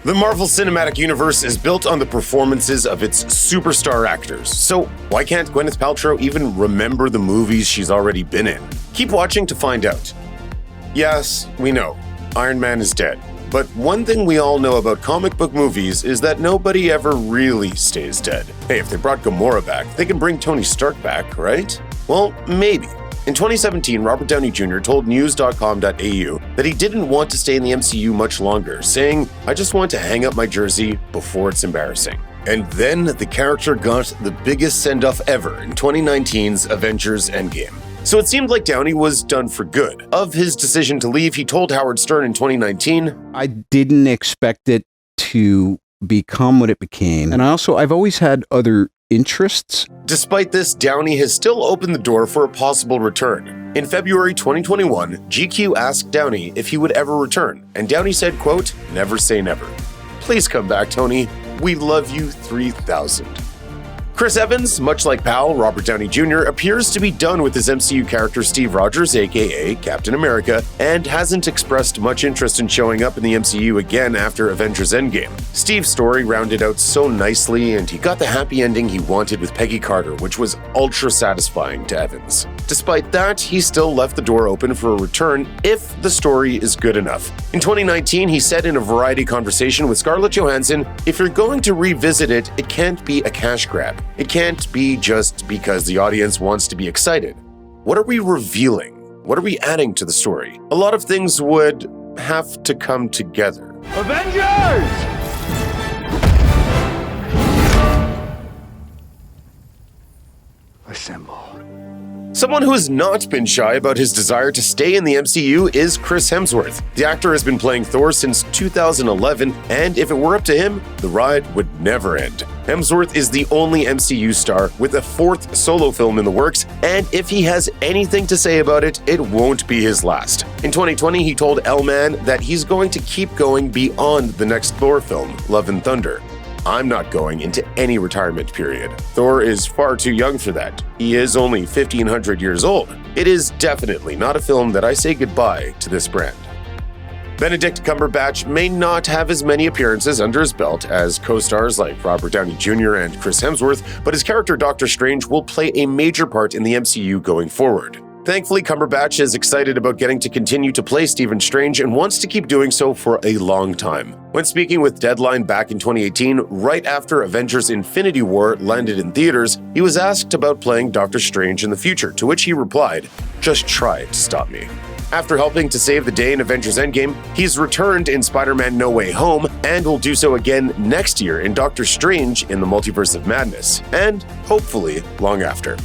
The Marvel Cinematic Universe is built on the performances of its superstar actors, so why can't Gwyneth Paltrow even remember the movies she's already been in? Keep watching to find out. Yes, we know, Iron Man is dead. But one thing we all know about comic book movies is that nobody ever really stays dead. Hey, if they brought Gamora back, they can bring Tony Stark back, right? Well, maybe. In 2017, Robert Downey Jr. told news.com.au that he didn't want to stay in the MCU much longer, saying, "I just want to hang up my jersey before it's embarrassing." And then the character got the biggest send-off ever in 2019's Avengers Endgame. So it seemed like Downey was done for good. Of his decision to leave, he told Howard Stern in 2019, "I didn't expect it to become what it became. And I've always had other interests." Despite this, Downey has still opened the door for a possible return. In February 2021, GQ asked Downey if he would ever return, and Downey said, quote, "Never say never. Please come back, Tony. We love you 3000. Chris Evans, much like pal Robert Downey Jr., appears to be done with his MCU character Steve Rogers, aka Captain America, and hasn't expressed much interest in showing up in the MCU again after Avengers Endgame. Steve's story rounded out so nicely, and he got the happy ending he wanted with Peggy Carter, which was ultra satisfying to Evans. Despite that, he still left the door open for a return if the story is good enough. In 2019, he said in a Variety conversation with Scarlett Johansson, "If you're going to revisit it, it can't be a cash grab. It can't be just because the audience wants to be excited. What are we revealing? What are we adding to the story? A lot of things would have to come together." Avengers! Assemble. Someone who has not been shy about his desire to stay in the MCU is Chris Hemsworth. The actor has been playing Thor since 2011, and if it were up to him, the ride would never end. Hemsworth is the only MCU star with a 4th solo film in the works, and if he has anything to say about it, it won't be his last. In 2020, he told Elle Man that he's going to keep going beyond the next Thor film, Love and Thunder. "I'm not going into any retirement period. Thor is far too young for that. He is only 1,500 years old. It is definitely not a film that I say goodbye to this brand." Benedict Cumberbatch may not have as many appearances under his belt as co-stars like Robert Downey Jr. and Chris Hemsworth, but his character Doctor Strange will play a major part in the MCU going forward. Thankfully, Cumberbatch is excited about getting to continue to play Stephen Strange and wants to keep doing so for a long time. When speaking with Deadline back in 2018, right after Avengers Infinity War landed in theaters, he was asked about playing Doctor Strange in the future, to which he replied, "Just try to stop me." After helping to save the day in Avengers Endgame, he's returned in Spider-Man No Way Home and will do so again next year in Doctor Strange in the Multiverse of Madness, and hopefully long after.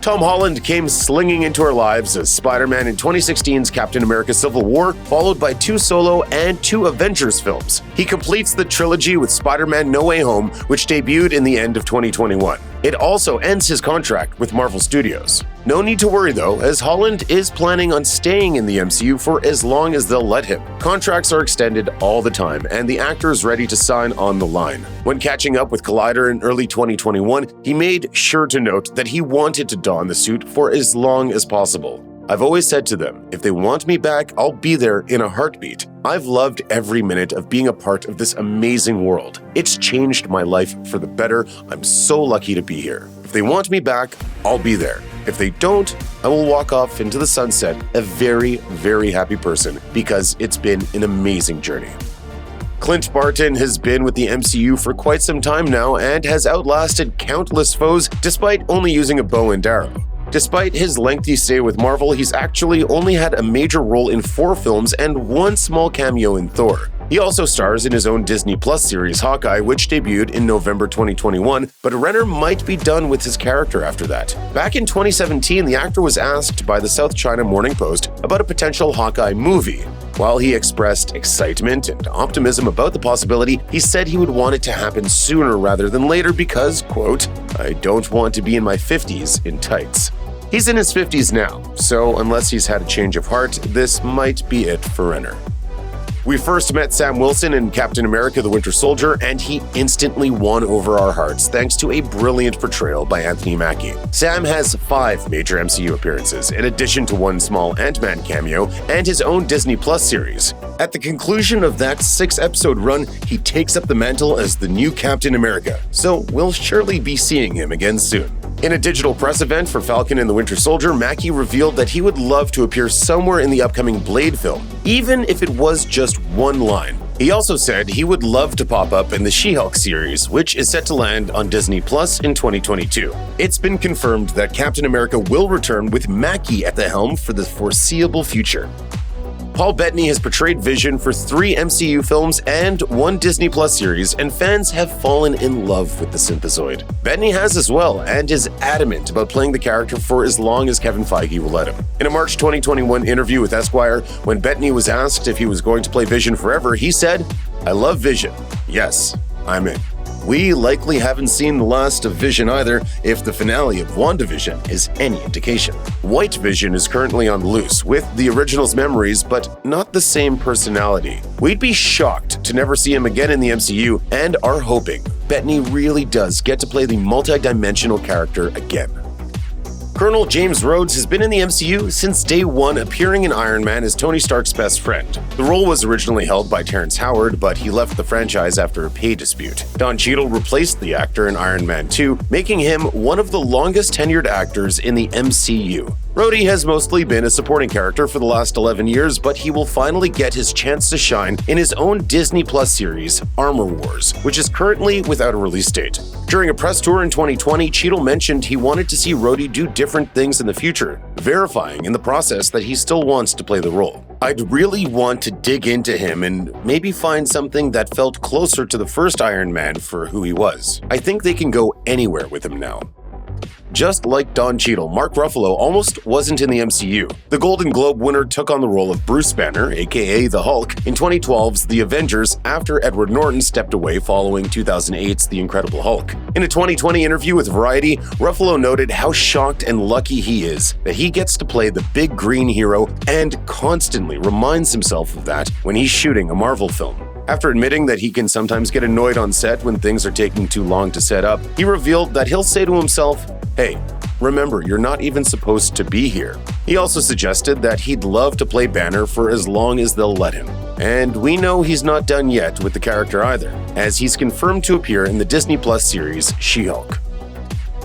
Tom Holland came slinging into our lives as Spider-Man in 2016's Captain America Civil War, followed by 2 solo and 2 Avengers films. He completes the trilogy with Spider-Man No Way Home, which debuted in the end of 2021. It also ends his contract with Marvel Studios. No need to worry though, as Holland is planning on staying in the MCU for as long as they'll let him. Contracts are extended all the time, and the actor is ready to sign on the line. When catching up with Collider in early 2021, he made sure to note that he wanted to don the suit for as long as possible. "I've always said to them, if they want me back, I'll be there in a heartbeat. I've loved every minute of being a part of this amazing world. It's changed my life for the better. I'm so lucky to be here. If they want me back, I'll be there. If they don't, I will walk off into the sunset a very, very happy person because it's been an amazing journey." Clint Barton has been with the MCU for quite some time now and has outlasted countless foes despite only using a bow and arrow. Despite his lengthy stay with Marvel, he's actually only had a major role in 4 films and 1 small cameo in Thor. He also stars in his own Disney Plus series Hawkeye, which debuted in November 2021, but Renner might be done with his character after that. Back in 2017, the actor was asked by the South China Morning Post about a potential Hawkeye movie. While he expressed excitement and optimism about the possibility, he said he would want it to happen sooner rather than later because, quote, "I don't want to be in my 50s in tights." He's in his 50s now, so unless he's had a change of heart, this might be it for Renner. We first met Sam Wilson in Captain America: The Winter Soldier, and he instantly won over our hearts thanks to a brilliant portrayal by Anthony Mackie. Sam has 5 major MCU appearances, in addition to one small Ant-Man cameo and his own Disney Plus series. At the conclusion of that 6-episode run, he takes up the mantle as the new Captain America, so we'll surely be seeing him again soon. In a digital press event for Falcon and the Winter Soldier, Mackie revealed that he would love to appear somewhere in the upcoming Blade film, even if it was just one line. He also said he would love to pop up in the She-Hulk series, which is set to land on Disney Plus in 2022. It's been confirmed that Captain America will return with Mackie at the helm for the foreseeable future. Paul Bettany has portrayed Vision for 3 MCU films and 1 Disney Plus series, and fans have fallen in love with the Synthozoid. Bettany has as well, and is adamant about playing the character for as long as Kevin Feige will let him. In a March 2021 interview with Esquire, when Bettany was asked if he was going to play Vision forever, he said, "I love Vision. Yes, I'm in." We likely haven't seen the last of Vision either, if the finale of WandaVision is any indication. White Vision is currently on the loose, with the original's memories, but not the same personality. We'd be shocked to never see him again in the MCU, and are hoping Bettany really does get to play the multi-dimensional character again. Colonel James Rhodes has been in the MCU since day one, appearing in Iron Man as Tony Stark's best friend. The role was originally held by Terrence Howard, but he left the franchise after a pay dispute. Don Cheadle replaced the actor in Iron Man 2, making him one of the longest tenured actors in the MCU. Rhodey has mostly been a supporting character for the last 11 years, but he will finally get his chance to shine in his own Disney Plus series, Armor Wars, which is currently without a release date. During a press tour in 2020, Cheadle mentioned he wanted to see Rhodey do different things in the future, verifying in the process that he still wants to play the role. "I'd really want to dig into him and maybe find something that felt closer to the first Iron Man for who he was. I think they can go anywhere with him now." Just like Don Cheadle, Mark Ruffalo almost wasn't in the MCU. The Golden Globe winner took on the role of Bruce Banner, aka the Hulk, in 2012's The Avengers after Edward Norton stepped away following 2008's The Incredible Hulk. In a 2020 interview with Variety, Ruffalo noted how shocked and lucky he is that he gets to play the big green hero, and constantly reminds himself of that when he's shooting a Marvel film. After admitting that he can sometimes get annoyed on set when things are taking too long to set up, he revealed that he'll say to himself, "Hey, remember, you're not even supposed to be here." He also suggested that he'd love to play Banner for as long as they'll let him. And we know he's not done yet with the character either, as he's confirmed to appear in the Disney Plus series She-Hulk.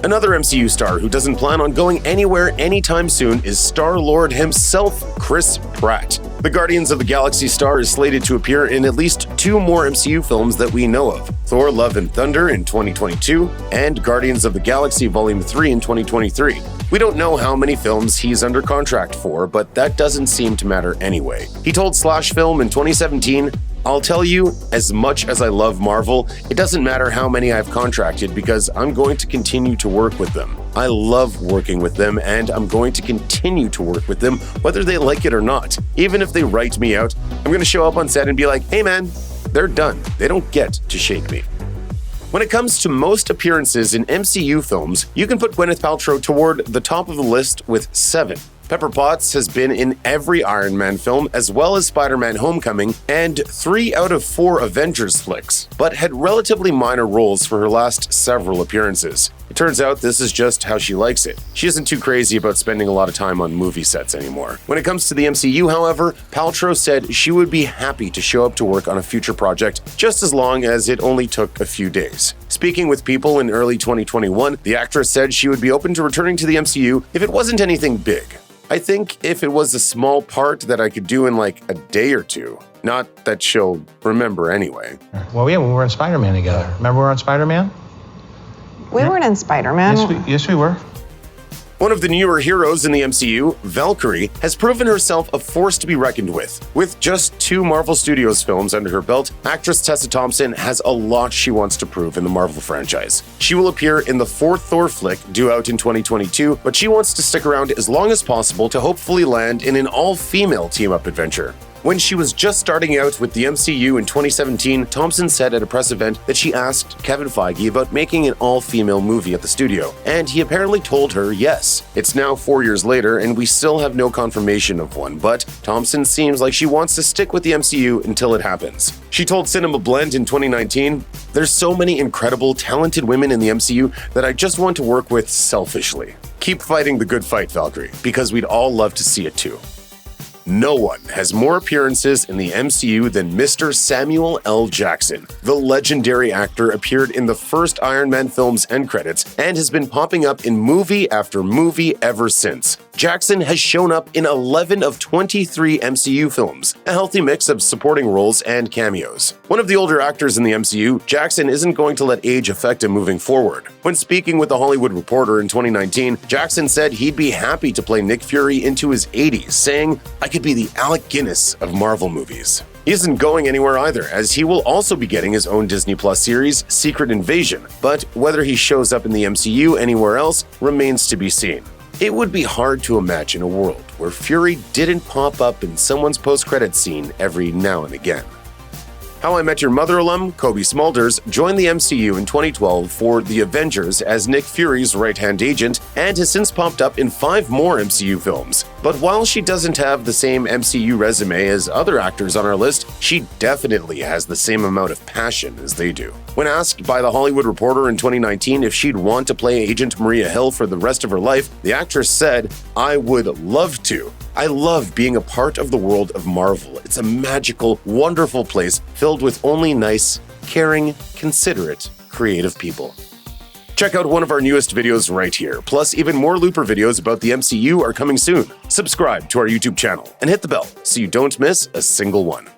Another MCU star who doesn't plan on going anywhere anytime soon is Star-Lord himself, Chris Pratt. The Guardians of the Galaxy star is slated to appear in at least 2 more MCU films that we know of: Thor: Love and Thunder in 2022 and Guardians of the Galaxy Volume 3 in 2023. We don't know how many films he's under contract for, but that doesn't seem to matter anyway. He told Slash Film in 2017, "I'll tell you, as much as I love Marvel, it doesn't matter how many I've contracted because I'm going to continue to work with them. I love working with them, and I'm going to continue to work with them whether they like it or not. Even if they write me out, I'm going to show up on set and be like, hey man, they're done. They don't get to shake me." When it comes to most appearances in MCU films, you can put Gwyneth Paltrow toward the top of the list with 7. Pepper Potts has been in every Iron Man film, as well as Spider-Man: Homecoming, and 3 out of 4 Avengers flicks, but had relatively minor roles for her last several appearances. It turns out this is just how she likes it. She isn't too crazy about spending a lot of time on movie sets anymore. When it comes to the MCU, however, Paltrow said she would be happy to show up to work on a future project just as long as it only took a few days. Speaking with People in early 2021, the actress said she would be open to returning to the MCU if it wasn't anything big. "I think if it was a small part that I could do in like a day or 2. Not that she'll remember anyway." Well, yeah, we were in Spider-Man together. Remember we were on Spider-Man? We weren't in Spider-Man. Yes, we were. One of the newer heroes in the MCU, Valkyrie, has proven herself a force to be reckoned with. With just 2 Marvel Studios films under her belt, actress Tessa Thompson has a lot she wants to prove in the Marvel franchise. She will appear in the 4th Thor flick, due out in 2022, but she wants to stick around as long as possible to hopefully land in an all-female team-up adventure. When she was just starting out with the MCU in 2017, Thompson said at a press event that she asked Kevin Feige about making an all-female movie at the studio, and he apparently told her yes. It's now 4 years later, and we still have no confirmation of one, but Thompson seems like she wants to stick with the MCU until it happens. She told Cinema Blend in 2019, "There's so many incredible, talented women in the MCU that I just want to work with selfishly. Keep fighting the good fight, Valkyrie, because we'd all love to see it too." No one has more appearances in the MCU than Mr. Samuel L. Jackson. The legendary actor appeared in the first Iron Man film's end credits and has been popping up in movie after movie ever since. Jackson has shown up in 11 of 23 MCU films, a healthy mix of supporting roles and cameos. One of the older actors in the MCU, Jackson isn't going to let age affect him moving forward. When speaking with The Hollywood Reporter in 2019, Jackson said he'd be happy to play Nick Fury into his 80s, saying, "I could be the Alec Guinness of Marvel movies." He isn't going anywhere either, as he will also be getting his own Disney Plus series, Secret Invasion, but whether he shows up in the MCU anywhere else remains to be seen. It would be hard to imagine a world where Fury didn't pop up in someone's post-credits scene every now and again. How I Met Your Mother alum Kobe Smulders joined the MCU in 2012 for The Avengers as Nick Fury's right-hand agent and has since popped up in 5 more MCU films. But while she doesn't have the same MCU resume as other actors on our list, she definitely has the same amount of passion as they do. When asked by The Hollywood Reporter in 2019 if she'd want to play Agent Maria Hill for the rest of her life, the actress said, "I would love to. I love being a part of the world of Marvel. It's a magical, wonderful place filled with only nice, caring, considerate, creative people." Check out one of our newest videos right here. Plus, even more Looper videos about the MCU are coming soon. Subscribe to our YouTube channel and hit the bell so you don't miss a single one.